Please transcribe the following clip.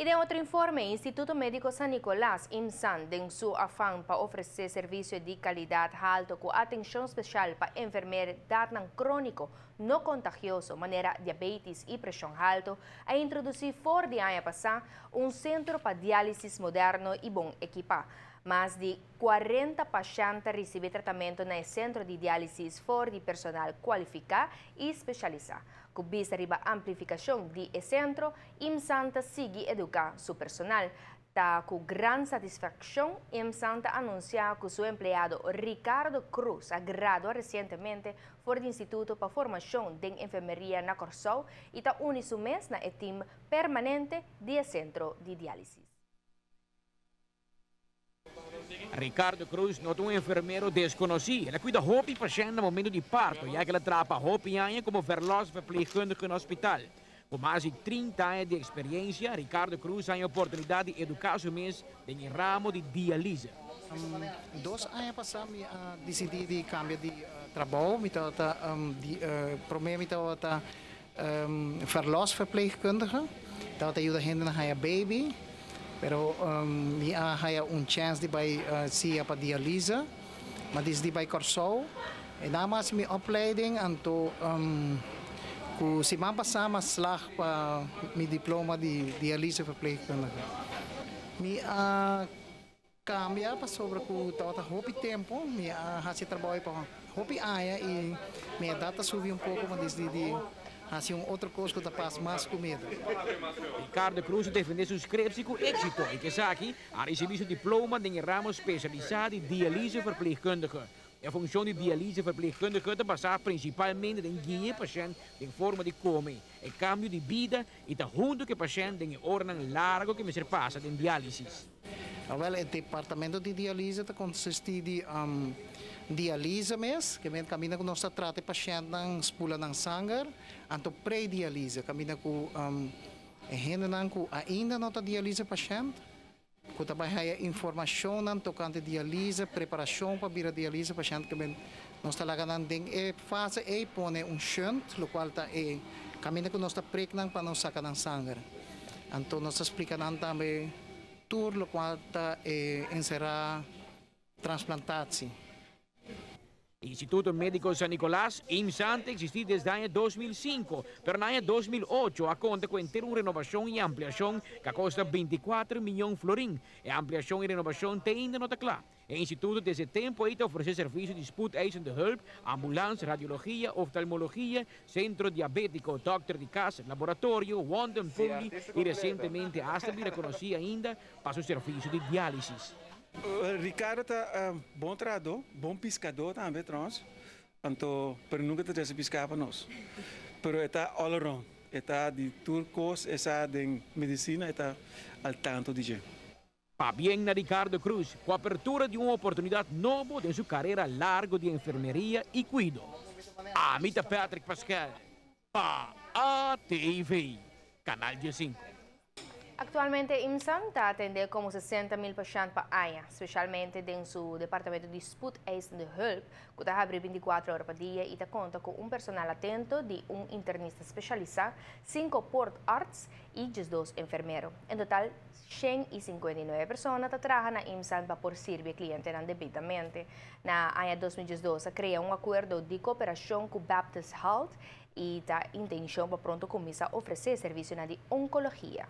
E de outro informe, Instituto Médico San Nicolás, IMSAN, tem seu afã para oferecer serviço de qualidade alta com atenção especial para enfermidade crônico não contagioso, maneira diabetes e pressão alta, a introduzir fora de ano passado centro para diálise moderno e bom equipado. Mais de 40 pacientes recebem tratamento no centro de diálise fora de personal qualificado e especializado. Com vista à amplificação de centro, IMSAN segue educar seu personal. Com grande satisfação, IMSAN anuncia que seu empregado Ricardo Cruz graduou recentemente fora do Instituto para Formação de Enfermeria na Corsol e está une seu mês na time permanente do centro de diálise. Ricardo Cruz não é um enfermeiro desconhecido. Ele cuida de paciente no momento de parto, já que ele trabalha como veloz verpleegkundige no hospital. Com mais de 30 anos de experiência, Ricardo Cruz tem a oportunidade de educar seu mês em ramo de diálise. 2 anos passados, decidi de cambiar de trabalho. Primeiro, eu estava veloz verpleegkundige. Eu ajudo a gente na baby. Pero haya chance de vai siya pa dialyse, mas di vai Corsol. E namas mi opleiding anto ku si mapasama slag pa mi diploma de dialyse verpleegkundige. Mi cambia pa sobre ku tawata hopi tempo, mi hasi trabalho pa hopi aya e mi data subi pouco, mas di assim outra coisa que eu faço mais com medo. Ricardo Cruz defende sua inscrição com êxito e que aqui ha recebido seu diploma em ramo especializado em diálise verpleegkundige. A função de diálise verpleegkundige está passar principalmente em guiar paciente em forma de comer, em câmbio de vida e está junto com o paciente em ordem largo que me se passa em diálise. O departamento de diálise consiste de diálise mesmo, que caminha com nós trata paciente ng spula ng sangue, anto pré-diálise, caminha com gente que ainda não está diálise paciente, que também há informação tocante diálise, preparação para vir a diálise paciente, que nós talaga nanding fase e pone shunt, o qual está caminha com nós preknang para não sacar ng sangue. Anto nós explica também tour, o qual está encerrar transplantação. Instituto Médico San Nicolás, IMSAN, existe desde el año 2005, pero en el año 2008 a conta com uma renovação e ampliação que custa 24 milhões de florins. A ampliação e renovação ainda não está clara. O Instituto desde tempo aí oferece serviços de spoedeisende hulp, ambulância, radiologia, oftalmologia, centro diabético, doctor de casa, laboratório, Wondem Puli e recentemente hasta vir reconhecida ainda para seu serviço de diálise. Ricardo é bom treinador, bom pescador também, trouxe. Então, pero nunca te deixa pescar para nós. Pero está all around. Está de turcos, está de medicina, está al tanto de gente. Pa bien na Ricardo Cruz, com a abertura de uma oportunidade nova em sua carreira larga de enfermeria e cuido. Amita Patrick Pascal, pa ATV, Canal 15. Actualmente, IMSAN está atendendo como 60.000 pacientes por ano, especialmente em seu departamento de spoedeisende hulp, que está aberto 24 horas por dia e conta com personal atento de internista especializado, 5 portarts e 2 enfermeiros. Em total, 159 pessoas trabalham na IMSAN para servir clientes debidamente. Na ano 2012, criou acordo de cooperação com Baptist Health e a intenção para pronto começar a oferecer serviços de oncologia.